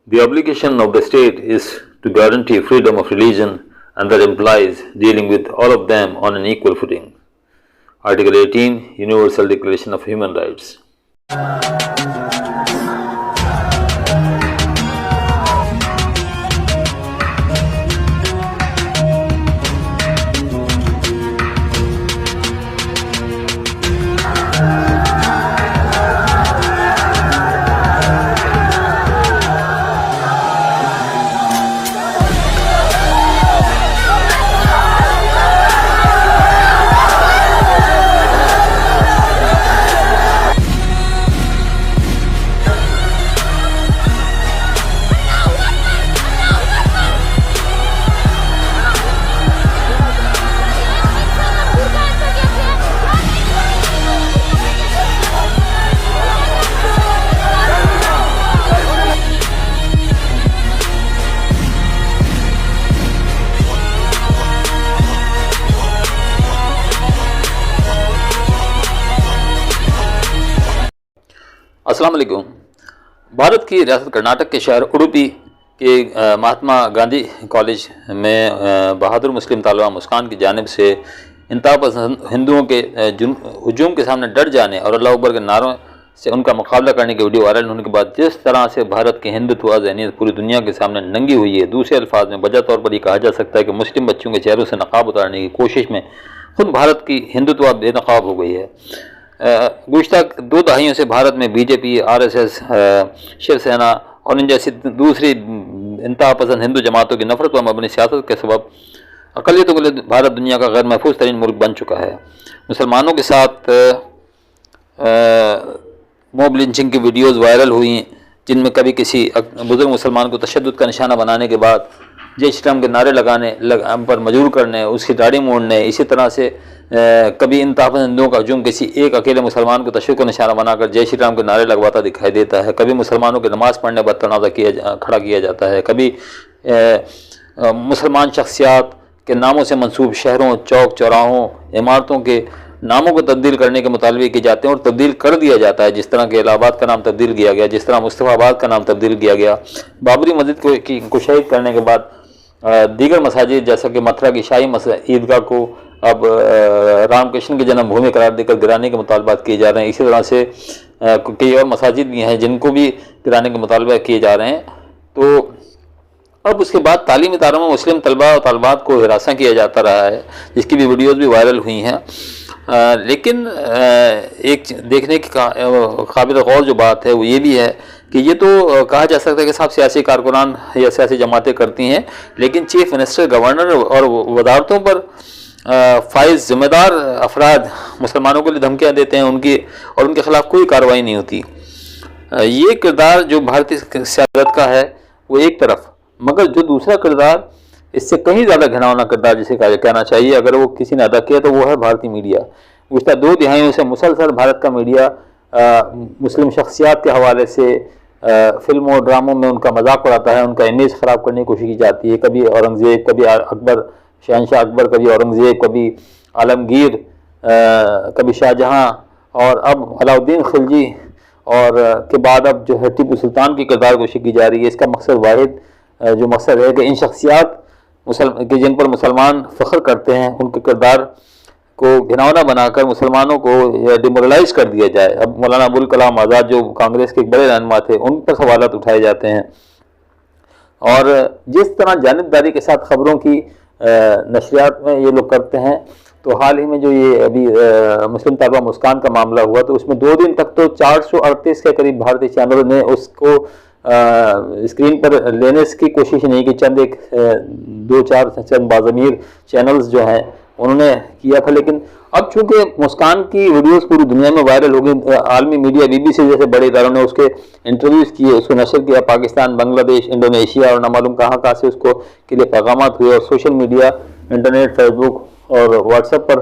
The obligation of the state is to guarantee freedom of religion, and that implies dealing with all of them on an equal footing. Article 18, Universal Declaration of Human Rights. अस्सलाम वालेकुम। भारत की रियासत कर्नाटक के शहर उडुपी के Mahatma Gandhi college में बहादुर मुस्लिम तालिबा मुस्कान की जानिब से इंतहा पसंद हिंदुओं के हजूम के सामने डर जाने और अल्लाह अकबर के नारों से उनका मुकाबला करने के वीडियो वायरल होने के बाद जिस तरह से भारत की हिंदुत्व ज़हनियत पूरी दुनिया के सामने नंगी हुई है, दूसरे अल्फाज में वजह तौर पर ये कहा जा सकता है कि मुस्लिम बच्चों के चेहरों से नकाब उतारने की कोशिश में खुद भारत की हिंदुत्व बेनकाब हो गई है। गुज़श्ता 2 दहाइयों से भारत में बीजेपी, आरएसएस, शिवसेना और इन जैसी दूसरी इंतहा पसंद हिंदू जमातों की नफरत व मबनी सियासत के सबब अक़लियतों के लिए भारत दुनिया का गैर महफूज तरीन मुल्क बन चुका है। मुसलमानों के साथ मॉब लिंचिंग की वीडियोज़ वायरल हुई, जिनमें कभी किसी बुज़ुर्ग मुसलमान को तशद्दुद का निशाना बनाने के बाद जय श्री राम के नारे लगाने पर मजबूर करने, उसकी दाढ़ी मोड़ने, इसी तरह से कभी इन हिंदुओं का हजूम किसी एक अकेले मुसलमान को तशद्दुद का निशाना बनाकर जय श्री राम के नारे लगवाता दिखाई देता है। कभी मुसलमानों की नमाज़ पढ़ने पर तनाज़ा खड़ा किया जाता है। कभी मुसलमान शख्सियात के नामों से मंसूब शहरों, चौक चौराहों, इमारतों के नामों को तब्दील करने के मुतालबे किए जाते हैं और तब्दील कर दिया जाता है। जिस तरह के इलाहाबाद का नाम तब्दील किया गया, जिस तरह मुस्तफ़ाबाद का नाम तब्दील किया गया। बाबरी मस्जिद को शहीद करने के बाद दीगर मसाजिद जैसा कि मथुरा की शाही ईदगाह को अब रामकृष्ण की जन्मभूमि करार देकर गिराने के मुतालबात किए जा रहे हैं। इसी तरह से कई और मसाजिद भी हैं जिनको भी गिराने के मुतालबा किए जा रहे हैं। तो अब उसके बाद तालीमी इदारों में मुस्लिम तलबा और तलबात को हिरासा किया जाता रहा है, जिसकी भी वीडियोज़ भी वायरल हुई हैं। लेकिन एक देखने की काबिल गौर जो बात है वो ये भी है कि ये तो कहा जा सकता है कि सब सियासी कारकुनान या सियासी जमातें करती हैं, लेकिन चीफ मिनिस्टर, गवर्नर और वजारतों पर फाइज ज़िम्मेदार अफराद मुसलमानों को लिए धमकियाँ देते हैं उनके ख़िलाफ़ कोई कार्रवाई नहीं होती। ये किरदार जो भारतीय सियासत का है वो एक तरफ, मगर जो दूसरा किरदार इससे कहीं ज़्यादा घिनौना किरदार जिसे कहना चाहिए अगर वो किसी ने अदा किया तो वो है भारतीय मीडिया। गुज़श्ता 2 दिहाइयों से मुसलसल भारत का मीडिया मुस्लिम शख्सियात के हवाले से फिल्मों ड्रामों में उनका मजाक उड़ाता है, उनका इमेज ख़राब करने की कोशिश की जाती है। कभी औरंगज़ेब, कभी अकबर, शहनशाह अकबर, कभी औरंगज़ेब, कभी आलमगीर, कभी शाहजहाँ और अब अलाउद्दीन खिलजी और के बाद अब जो है टीपू सुल्तान की किरदार कोशिश की जा रही है। इसका मकसद वाहिद जो मकसद है कि इन शख्सियात कि जिन पर मुसलमान फ़ख्र करते हैं उनके किरदार को घिनौना बनाकर मुसलमानों को डिमोरलाइज कर दिया जाए। अब मौलाना अबुल कलाम आज़ाद जो कांग्रेस के एक बड़े रहनुमा थे उन पर सवालात उठाए जाते हैं। और जिस तरह जानिबदारी के साथ ख़बरों की नशरियात में ये लोग करते हैं, तो हाल ही में जो ये अभी मुस्लिम तालिबा मुस्कान का मामला हुआ तो उसमें 2 दिन तक तो 438 के करीब भारतीय चैनलों ने उसको स्क्रीन पर लेने की कोशिश नहीं की। चंद बाज़मीर चैनल्स जो हैं उन्होंने किया था, लेकिन अब चूंकि मुस्कान की वीडियोस पूरी दुनिया में वायरल हो गई, आलमी मीडिया BBC जैसे बड़े इदारों ने उसके इंटरव्यूज़ किए, उसको नशर किया, पाकिस्तान, बांग्लादेश, इंडोनेशिया और न मालूम कहाँ से उसको के लिए पैगामात हुए और सोशल मीडिया, इंटरनेट, फेसबुक और व्हाट्सएप पर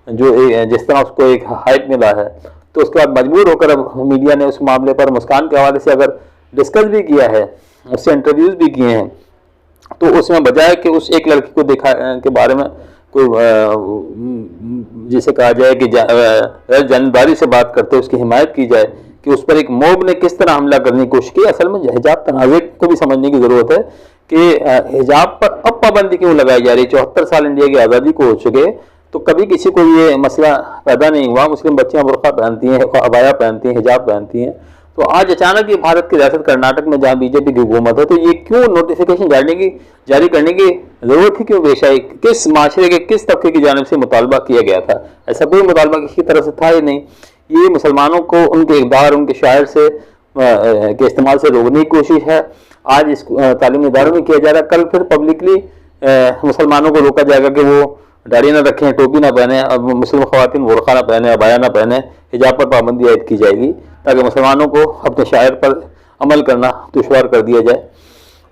जो जिस तरह उसको एक हाइप मिला है, तो उसके बाद मजबूर होकर अब मीडिया ने उस मामले पर मुस्कान के हवाले से अगर डिस्कस भी किया है, उससे इंटरव्यूज़ भी किए हैं, तो उसमें बजाय कि उस एक लड़की को देखा के बारे में कोई जिसे कहा जाए कि जानदारी से बात करते उसकी हिमायत की जाए کہ اس پر ایک موب نے کس طرح حملہ کرنے کی کوشش کی. اصل میں حجاب تنازع کو بھی سمجھنے کی ضرورت ہے کہ حجاب پر اب پابندی کیوں لگائی جا رہی. 74 سال انڈیا کی آزادی کو ہو چکے تو کبھی کسی کو یہ مسئلہ پیدا نہیں ہوا. مسلم بچیاں برقع پہنتی ہیں, عبایا پہنتی ہیں, حجاب پہنتی ہیں. تو آج اچانک یہ بھارت کی ریاست کرناٹک میں جہاں بی جے پی کی حکومت ہے تو یہ کیوں نوٹیفیکیشن جاری کرنے کی ضرورت ہی کیوں پیش آئی؟ کس معاشرے کے کس طبقے کی جانب سے مطالبہ کیا گیا تھا؟ ایسا کوئی مطالبہ کسی طرف سے تھا ہی نہیں. یہ مسلمانوں کو ان کے اقدار, ان کے شاعر سے کے استعمال سے روکنے کی کوشش ہے. آج اس تعلیمی اداروں میں کیا جا رہا ہے, کل پھر پبلکلی مسلمانوں کو روکا جائے گا کہ وہ داڑھی نہ رکھیں, ٹوپی نہ پہنیں, اب مسلم خواتین برقع نہ پہنیں, عبایا نہ پہنیں, حجاب پر پابندی عائد کی جائے گی تاکہ مسلمانوں کو اپنے شاعر پر عمل کرنا دشوار کر دیا جائے.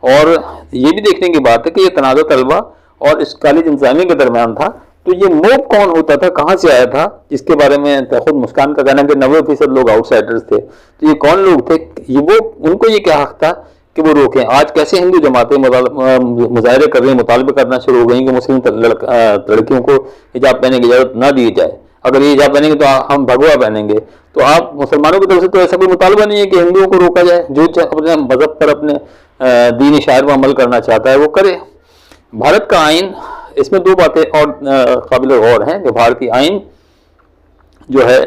اور یہ بھی دیکھنے کی بات ہے کہ یہ تنازع طلبہ اور اس کالج انتظامیہ کے درمیان تھا. تو یہ موب کون ہوتا تھا, کہاں سے آیا تھا, جس کے بارے میں خود مسکان کا کہنا ہے کہ 90% لوگ آؤٹ سائڈرز تھے. تو یہ کون لوگ تھے, ان کو یہ کیا حق تھا کہ وہ روکیں؟ آج کیسے ہندو جماعتیں مظاہرے کر رہی ہیں, مطالبے کرنا شروع ہو گئی کہ مسلم لڑکیوں کو حجاب پہننے کی اجازت نہ دی جائے. اگر یہ حجاب پہنیں گے تو ہم بھگوا پہنیں گے. تو آپ مسلمانوں کی طرف سے تو ایسا کوئی مطالبہ نہیں ہے کہ ہندوؤں کو روکا جائے. جو اپنے مذہب پر, اپنے دینی شاعر پر عمل کرنا چاہتا ہے وہ کرے. بھارت کا آئین, اس میں دو باتیں اور قابل غور ہیں کہ بھارتی آئین جو ہے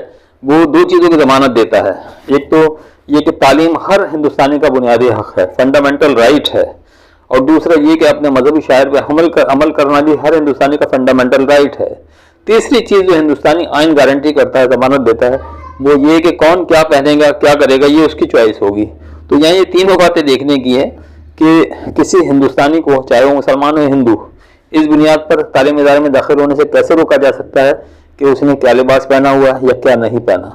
وہ دو چیزوں کی ضمانت دیتا ہے. ایک تو یہ کہ تعلیم ہر ہندوستانی کا بنیادی حق ہے, فنڈامنٹل رائٹ ہے. اور دوسرا یہ کہ اپنے مذہبی شاعر پہ عمل کرنا بھی ہر ہندوستانی کا فنڈامنٹل رائٹ ہے. تیسری چیز جو ہندوستانی آئین گارنٹی کرتا ہے, ضمانت دیتا ہے, وہ یہ کہ کون کیا پہنے گا, کیا کرے گا, یہ اس کی چوائس ہوگی. تو یہاں یہ تینوں باتیں دیکھنے کی ہے کہ کسی ہندوستانی کو, چاہے وہ مسلمان ہو ہندو, اس بنیاد پر تعلیم ادارے میں داخل ہونے سے کیسے روکا جا سکتا ہے کہ اس نے کیا لباس پہنا ہوا ہے یا کیا نہیں پہنا,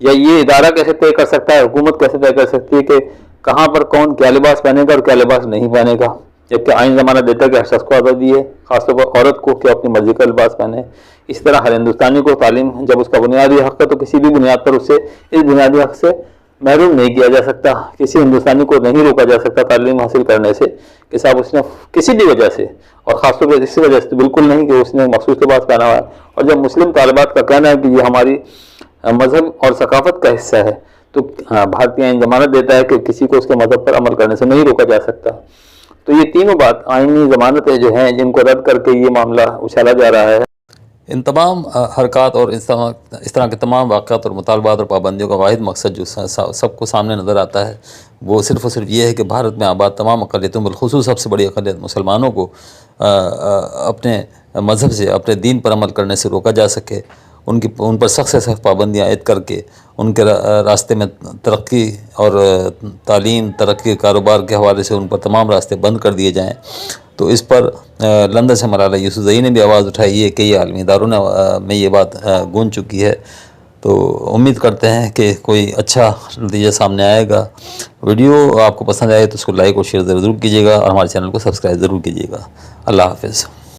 یا یہ ادارہ کیسے طے کر سکتا ہے, حکومت کیسے طے کر سکتی ہے کہ کہاں پر کون کیا لباس پہنے گا اور کیا لباس نہیں پہنے گا. جبکہ آئین ضمانت دیتا ہے کہ ہر شخص کو آزادی ہے, خاص طور پر عورت کو, کہ اپنی مرضی کا لباس پہنے. اس طرح ہر ہندوستانی کو تعلیم جب اس کا بنیادی حق ہے تو کسی بھی بنیاد پر اسے اس بنیادی حق سے محروم نہیں کیا جا سکتا. کسی ہندوستانی کو نہیں روکا جا سکتا تعلیم حاصل کرنے سے کہ صاحب اس نے کسی بھی وجہ سے, اور خاص طور پر اسی وجہ سے بالکل نہیں کہ اس نے مخصوص لباس پہنا ہوا ہے. اور جب مسلم طالبات کا کہنا ہے کہ یہ ہماری مذہب اور ثقافت کا حصہ ہے تو بھارتی آئین ضمانت دیتا ہے کہ کسی کو اس کے مذہب پر عمل کرنے سے نہیں روکا جا سکتا. تو یہ تینوں بات آئینی ضمانتیں جو ہیں جن کو رد کر کے یہ معاملہ اچھالا جا رہا ہے. ان تمام حرکات اور اس طرح کے تمام واقعات اور مطالبات اور پابندیوں کا واحد مقصد جو سب کو سامنے نظر آتا ہے وہ صرف اور صرف یہ ہے کہ بھارت میں آباد تمام اقلیتوں بالخصوص سب سے بڑی اقلیت مسلمانوں کو اپنے مذہب سے, اپنے دین پر عمل کرنے سے روکا جا سکے. ان پر سخت سے سخت پابندیاں عائد کر کے ان کے راستے میں ترقی اور تعلیم, ترقی, کاروبار کے حوالے سے ان پر تمام راستے بند کر دیے جائیں. تو اس پر لندن سے ملالہ یوسفزئی نے بھی آواز اٹھائی ہے, کئی عالمی اداروں میں یہ بات گونج چکی ہے. تو امید کرتے ہیں کہ کوئی اچھا نتیجہ سامنے آئے گا. ویڈیو آپ کو پسند آئے تو اس کو لائک اور شیئر ضرور کیجیے گا اور ہمارے چینل کو سبسکرائب ضرور کیجیے گا. اللہ حافظ.